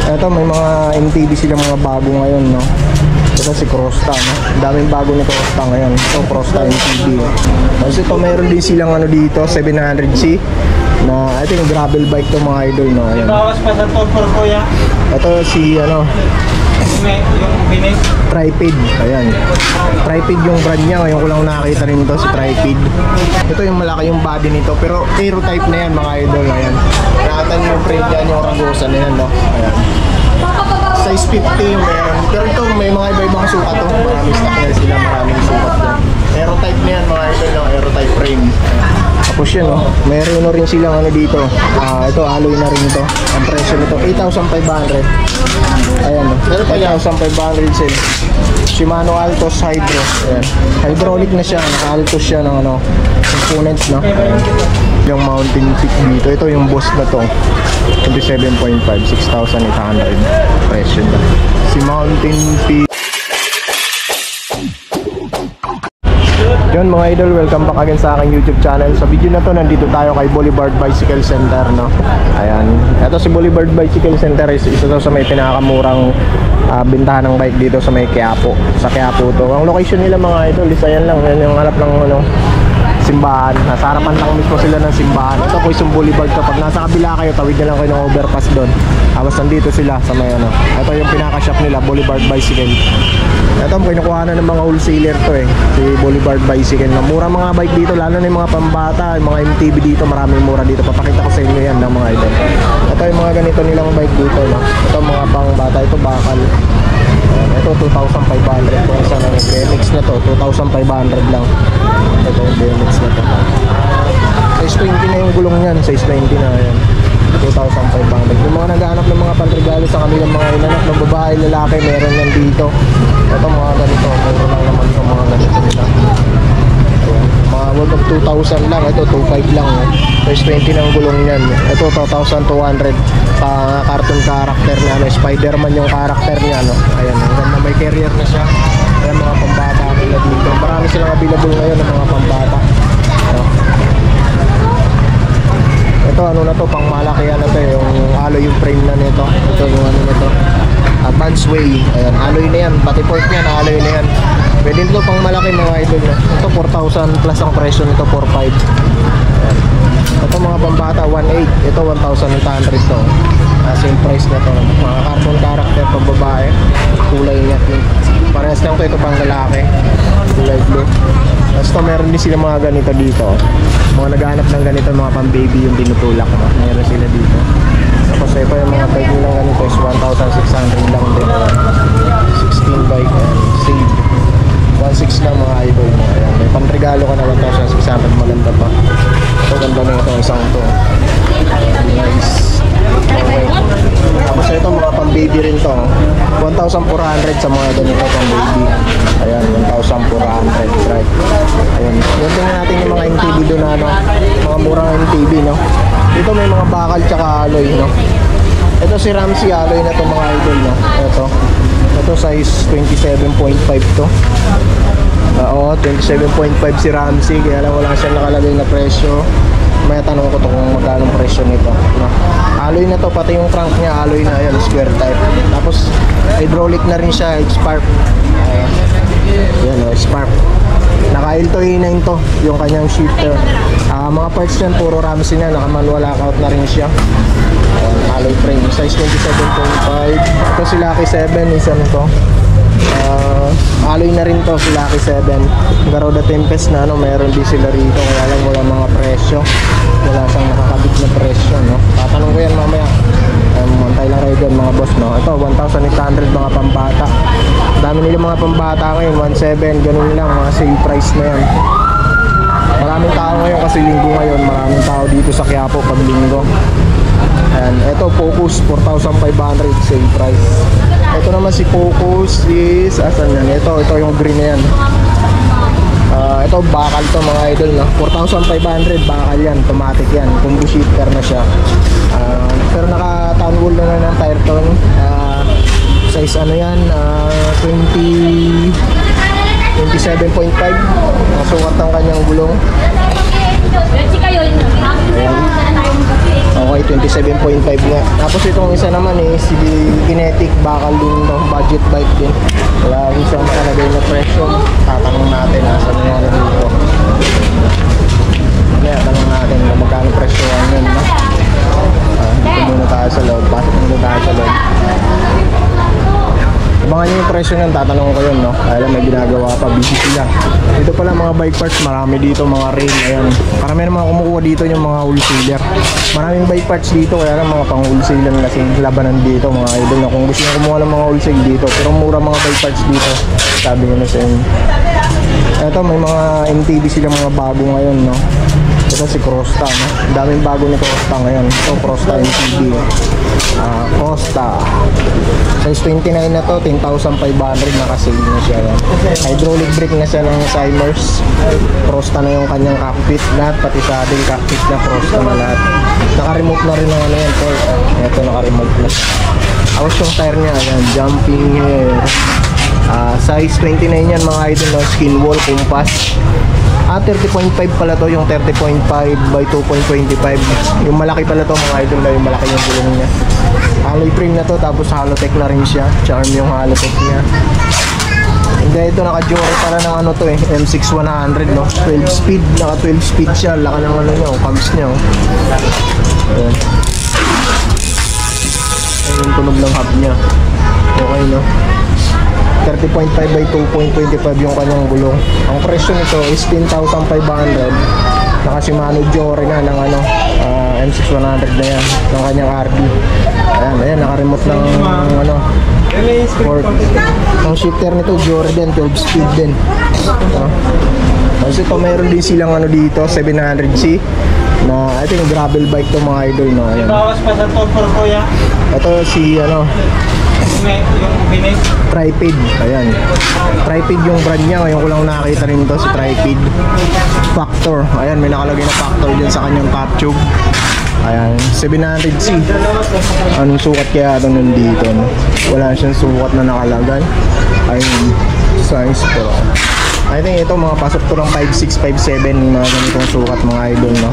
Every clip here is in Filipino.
Ito may mga MTB sila mga bago ngayon, no? Ito si Crosta, no? Daming bago ni Crosta ngayon. Ito Crosta MTB. Tapos ito meron din silang ano dito, 700C na ito yung gravel bike to mga idol, no? Ayan. Bawas pa sa torpor ko ya. Ito si ano, Yung binig. Tripid. Ayan. Tripid yung brand niya. Ngayon ko lang nakakita rin ito si Tripid. Ito yung malaki yung body nito. Pero aero type na yan mga idol. Ayan. Nakatan yung frame yan, yung Ragosa na yan, no? Ayan. Size 50 yung meron. Pero ito may mga iba-ibang sukat to. Maraming stock na sila. Maraming sukat yan. Aero type na yan mga idol, no? Aero type frame. Tapos yun, no? Meron rin silang ano dito. Ito alloy na rin ito. Ang presyo nito 8,500. Ayan, no? 8,500 sale. Shimano Altos Hydro. Ayan. Hydraulic na siya. Naka-Altos siya ng ano, components, no? Ayan. Yung Mountain Peak dito. Ito yung boss na to. 27.5, 6,800 presyo na. Si Mountain Peak. Yun mga idol, welcome back again sa aking YouTube channel. Sa video na to, nandito tayo kay Boulevard Bicycle Center, no? Ayan. Ito si Boulevard Bicycle Center is isa to sa may pinakamurang bintahan ng bike dito sa may Quiapo. Sa Quiapo to. Ang location nila mga idol, isa yan lang. Yan yung harap ng ano, simbahan. Nasa harapan lang mismo sila ng simbahan. Ito Quezon Boulevard. Kapag nasa kabila kayo, tawid na lang kayo ng overpass doon. Tapos nandito sila sa may ano. Ito yung pinaka-shop nila, Boulevard Bicycle. Ito ang kinukuha na ng mga wholesaler to eh, si Boulevard Bicycle. Mura mga bike dito, lalo na yung mga pambata, yung mga MTB dito, maraming mura dito. Papakita ko sa inyo yan ng mga idol. Ito yung mga ganito nilang bike dito, no? Ito mga pangbata, ito bakal. Ito 2,500. Kung isa na yung BMX na to, 2,500 lang. Ito yung BMX na to. Size 20 na yung gulong yan, size 20 na yan. 2,500. Yung mga naghahanap ng mga panregalo sa kanilang mga inanak ng babae, lalaki, meron yan dito. Ito mga ganito, meron lang naman yung mga ganito nila. Ayan. Mga worth of 2,000 lang. Ito 2,500 lang. Size 20 ng gulong yan. Ito 2,200. Pa cartoon character na ano, Spider-Man yung character niya, no? Ayan, hanggang na may carrier na siya. Ayan mga pambata nila dito. Marami silang available ngayon ng mga pambata. Ayan. Ito ano na to, pang malaki na to, yung alloy yung frame na nito. Ito yung ano nito, Advance Way. Ayan, alloy na yan, pati port niya na alloy na yan. Pwede nito pang malaki mga idol na. Ito 4,000 plus ang presyo nito, 4,500. Ayan. Ito mga pambata 1,800, ito 1,800 to. Same price na to, mga cartoon character pang babae, kulay niya pink. Parehas lang to, ito pang lalaki, kulay blue. Tapos ito meron din sila mga ganito dito, mga naghahanap ng ganito, mga pang baby yung dinutulak, no? Meron sila dito. Tapos ito yung mga bike nilang ganito is 1,600 lang din. 16 bike and save 1,600 lang mga idol mo. Ayan, may panregalo ka na 1,600, maganda pa. Ito ganda na ito, isang to nice. Okay. Tapos ito mga pang baby rin to, 1,400 sa mga ganito pang baby. Ayan, 1,400, right? Ayan, yun tingnan natin yung mga MTB doon na ano, mga murang MTB, no? Dito may mga bakal tsaka alloy, no? Ito si Ramsey alloy na to mga idol, no? Ito size 27.5 to. Oo, 27.5 si Ramsey, kaya lang wala siyang nakalagay na presyo. May tanong ko to kung magkano presyo nito, no? Alloy na to, pati yung crank niya alloy na, yan, square type. Tapos hydraulic na rin siya, spark. Yan o, spark. Naka L2A9 to, yung kanyang shifter. Mga parts niyan, puro Ramsey na, naka manual lockout na rin siya. Alloy frame, size 27.5. Ito si Lucky 7, isa nito. Alloy na rin to si Lucky 7. Garuda Tempest na ano, meron din sila rito, kaya lang wala mga presyo. Wala siyang nakakabit na presyo, no? Tatanong ko yan mamaya. Mantay lang kayo dyan mga boss, no? Ito 1,800 mga pambata. Dami nila mga pambata ngayon, 1,700, ganun lang, mga sale price na yan. Maraming tao ngayon kasi linggo ngayon, maraming tao dito sa Quiapo pag linggo. Ayan, ito Focus 4,500 sale price. Ito naman si Focus is asan yan? Ito yung green na yan. Ito bakal to mga idol, no? 4,500 bakal yan, automatic yan, combo shifter na siya. Pero naka town wall na ng tire tone. Size ano yan, 27.5 sukat ng kanyang gulong. Ayan. Okay, 27.5 nga. Tapos itong isa naman si Kinetic, bakal din to, budget bike din. Wala rin siyang nakalagay na presyo. Tatanong natin nasa na yan dito. Kaya tanong natin kung magkano presyohan yun, no? Dito muna tayo sa loob. Pasok muna tayo sa loob. Abangan nyo yung presyo nyan, tatanong ko yun, no? Kaya lang may ginagawa pa, busy sila. Dito pala mga bike parts, marami dito, mga rail, ayan. Karami naman kumukuha dito yung mga wholesaler. Maraming bike parts dito, kaya lang mga pang wholesaler na kasi labanan dito, mga idol, na kung gusto nyo kumuha ng mga wholesale dito. Pero mura mga bike parts dito, sabi nyo na sa inyo. Ito, may mga MTB sila mga bago ngayon, no? Ito si Crosta, no? Ang daming bago ni Crosta ngayon. Ito, Crosta MTB. Crosta. Size 29 na to, 10,500 nakasale na siya. Yan. Hydraulic brake na siya ng Simers. Crosta na yung kanyang cockpit. Lahat, pati sa ating cockpit na Crosta na lahat. Naka-remote na rin ng ano yan, Ford. Ito, naka-remote na. Tapos yung tire niya, yan, jumping hair. Size 29 yan mga idol, no? Skin wall, compass. 30.5 pala to, yung 30.5 by 2.25. Yung malaki pala to mga idol, na yung malaki yung gulong niya. Alloy frame na to, tapos Halotech na rin siya. Charm yung Halotech niya. Hindi, ito naka-Jory pala ng ano to eh, M6100, no? 12 speed, naka 12 speed siya. Laka ng ano niya, cogs niya. Ayan. Ayan yung tunog ng hub niya. Okay, no? 30.5 by 2.25 yung kanyang gulong. Ang presyo nito is 10,500. Naka Shimano Jory na ng ano, M6100 na yan, ng kanyang RD. Ayan, naka-remote ng ano, port. Ang shifter nito Jory din, 12 speed din. Kasi ito meron din silang ano dito, 700C na I think gravel bike to mga idol, no. Ayan. Bawas pa sa top for kuya. Ito si ano, Yung binis. Tripid, ayan. Tripid yung brand niya. Ngayon ko lang nakakita rin ito, si Tripid Factor. Ayan, may nakalagay na Factor dyan sa kanyang top tube. Ayan, 700C. Anong sukat kaya ito nandito, no? Wala siyang sukat na nakalagay. Ayun, size pro. I think ito mga pasok to lang 5'6", 5'7", mga ganitong sukat mga idol, no?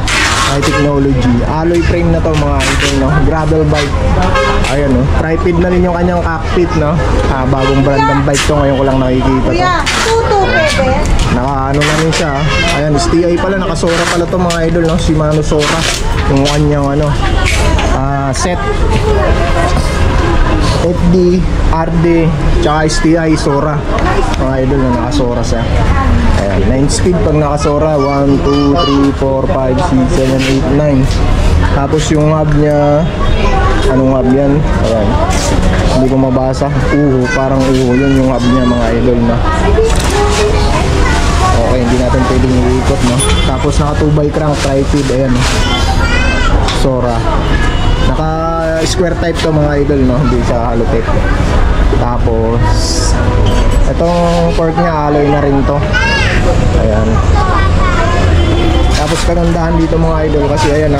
High technology. Alloy frame na to mga idol, no? Gravel bike. Ayan, no? Tripid na rin yung kanyang cockpit, no? Bagong brand ng bike to. Ngayon ko lang nakikita to. Kuya, tuto bebe. Naka-ano na rin siya. Ayan, STI pala. Naka-Sora pala to mga idol, no? Shimano Sora. Yung kanyang ano, set. FD, RD, tsaka STI, Sora. Mga idol na naka-Sora siya. Ayan, 9 speed pag naka-Sora. 1, 2, 3, 4, 5, 6, 7, 8, 9. Tapos yung hub niya, anong hub yan? Ayan, hindi ko mabasa. Parang yun yung hub niya mga idol na. Okay, hindi natin pwedeng iikot, no? Tapos naka 2x crank, Tripid, ayan, Sora. Naka square type to mga idol, no? Hindi sa Halotech. Tapos itong fork niya alloy na rin to. Ayan. Tapos kagandahan dito mga idol kasi ayan,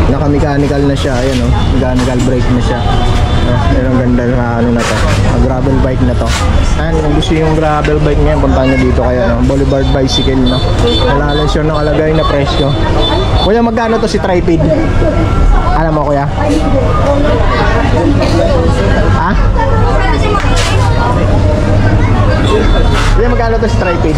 naka mechanical na siya. Ayan, oh, mechanical brake na siya. Ayan, ang ganda na ano na to, gravel bike na to. Ayan, kung gusto yung gravel bike ngayon, punta nyo dito kaya, no? Boulevard Bicycle, no? Wala lang siya nakalagay na presyo. Kuya, magkano to si Tripid? Alam mo, kuya? Ha? Kuya, magkano to si Tripid?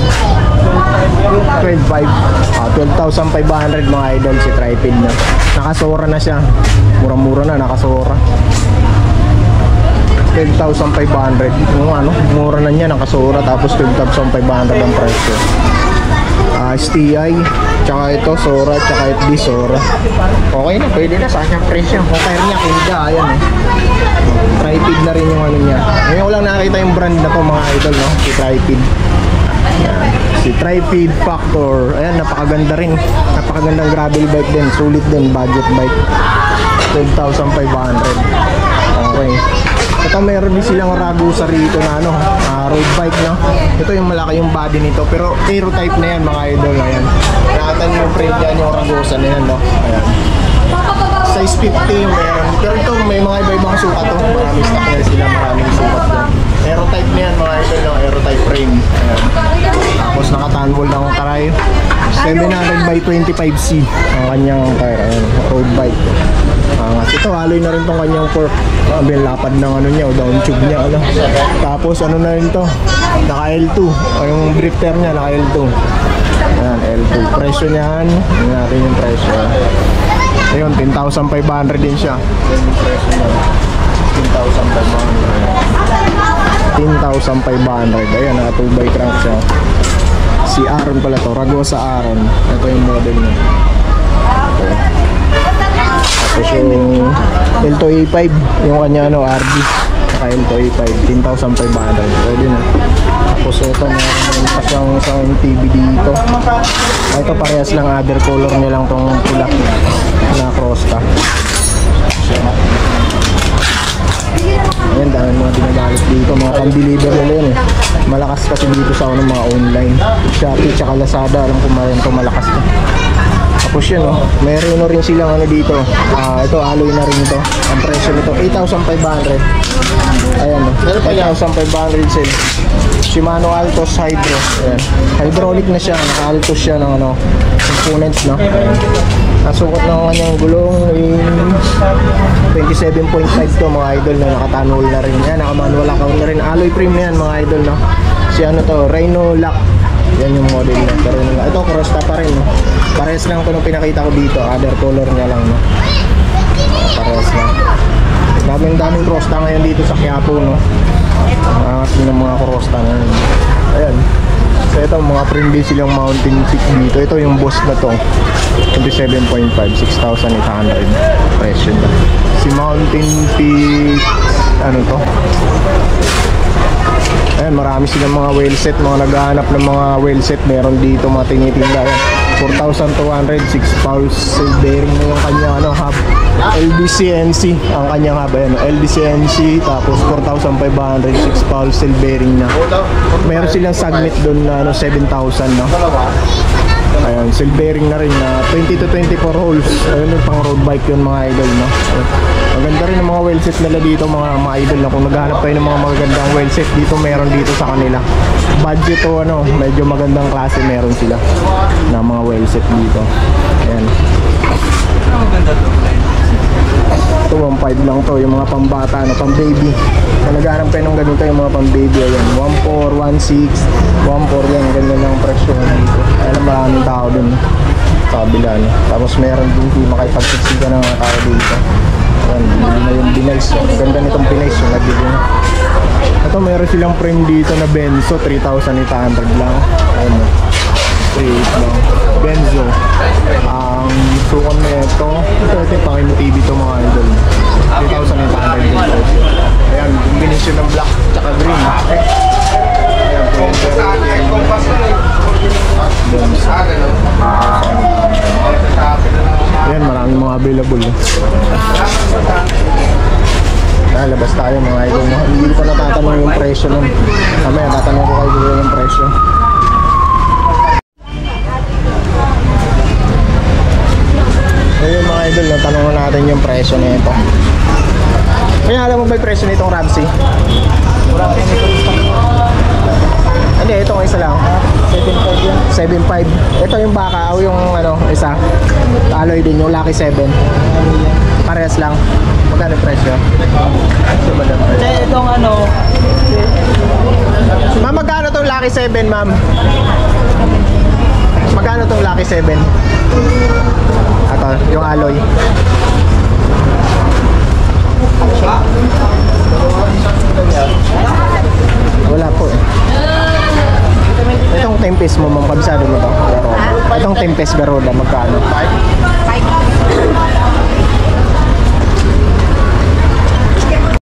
12,500 mga idol si Tripid na. Nakasora na siya. Mura-mura na, nakasora. 12,500. Yung ano, mura na niya, nakasora. Tapos 12,500 ang presyo. STI, tsaka ito Sora, tsaka FD Sora. Okay na, pwede na sa kanyang presyo. Kung kaya niya, kinda, ayan, eh. Tripid na rin yung ano niya. Ngayon ko lang nakita yung brand na to mga idol, no? Si Tripid. Ayan. Si Tripid Factor. Ayan, napakaganda rin. Napakagandang gravel bike din. Sulit din, budget bike. 12,500. Okay. Ito meron din silang Ragusa rito na ano, road bike, no? Ito yung malaki yung body nito, pero aero type na yan mga idol. Ayan, nakatan yung frame yan, yung Ragusa na yan, no? Ayan, size 50 yung meron, pero ito may mga iba-ibang sukat to. Maraming stock na sila, maraming sukat yan. Aero type na yan mga idol, no? Aero type frame. Ayan. Tapos naka-tanwall ng taray. 700 by 25C ang kanyang tire. Ayan, road bike. Ito, alloy na rin tong kanyang fork. Sabi, lapad ng ano niya, o down tube niya. Ano. Tapos ano na rin to, naka L2. O yung drifter niya, naka L2. Ayan, L2. Presyo niyan, hindi natin yung presyo. Ayun, 10,500 din siya. Yung presyo niya, 10,500. Ayan, naka 2x crank siya. Si Aaron pala to, Ragosa Aaron. Ito yung model niya. Okay. Tapos yung L2 A5, yung kanya ano, RD. Saka L2 A5, 10,500. Pwede na. Tapos ito, meron pa siyang isang TV dito. Ito parehas lang, other color niya lang tong pula na Crosta. Ayan, dami mga dinagamit dito, mga pang-deliver nila yun eh. Malakas kasi dito sa ano, mga online Shopee tsaka Lazada, alam ko marin ito malakas to. Tapos yun oh, meron rin silang ano dito, ito alloy na rin ito. Ang presyo nito 8,500. Ayan oh, 8,500 sale. Shimano Altos Hydro. Ayan, hydraulic na siya, naka-Altos siya ng ano, components, no. Ayan. Nasukot ng kanyang gulong in 27.5 to mga idol, na nakatanwal na rin yan, naka-manual account na rin, alloy frame na yan mga idol, no. Si ano to, Rhino Lock, yan yung model na. Pero ito Crosta pa rin, no. Parehas lang ito nung pinakita ko dito, other color niya lang, no. Parehas lang. Daming Crosta ngayon dito sa Quiapo, no. Kasi ng mga Crosta na yun. Ayan. So ito, mga friendly silang mountain peak dito. Ito yung boss na to, 27.5, 6,800 presyo na. Si Mountain Peak, ano to? Ayan, marami silang mga wheel set, mga naghahanap ng mga wheel set. Meron dito mga tinitinda. 4,200, 6 pulse bearing na yung kanyang ano, hub. LDCNC ang kanyang hub. Ayan, LDCNC, tapos 4,500, 6 pulse bearing na. Meron silang sagmit doon na ano, 7,000, no? Ayan, cell bearing na rin na 20 to 24 holes. Ayun yung pang road bike yun mga idol, no? Maganda rin ang mga wheel set nila dito mga idol, na kung naghahanap kayo ng mga magagandang wheel set dito, meron dito sa kanila. Budget o ano, medyo magandang klase meron sila na mga wheel set dito. Ayan. Ito 1.5 lang to, yung mga pambata, no, pang baby. Kung naghahanap kayo ng ganito, yung mga pang baby, ayan, 1.4, 1.6, 1.4 yan, ganyan lang presyo dito. Ayan, maraming tao dun sa kabila, no? Tapos meron din, hindi makipagsiksikan ng mga tao dito. Ayan, bili na yung Binays, no? Ganda nitong Binays, yung nabili na. Ito, meron silang frame dito na Benzo, 3,800 lang. Ayan, no? 3,800 lang. Benzo. Ang sukan na ito yung pang MTV ito mga idol, 3,800 din. Ayan, combination ng black tsaka green. Ayan, ayan, maraming mga available. Lalabas tayo mga idol. Hindi ko pa natatanong yung presyo nun. Mamaya tatanong ko kayo yung presyo. Ayun mga idol, tanong natin yung presyo nito. Kaya alam mo ba yung presyo nitong Ramsey? Hindi, itong isa lang 7.5 yan. 7.5. Ito yung baka o yung ano, isa alloy din, yung Lucky 7. Parehas lang. Magkano yung presyo? Itong ano, ma'am, magkano itong Lucky 7, ma'am? Magkano itong Lucky 7? Ito, yung alloy. Wala po eh. Itong Tempest mo, ma'am, kabisado mo to? Itong Tempest Garuda, magkano? 5.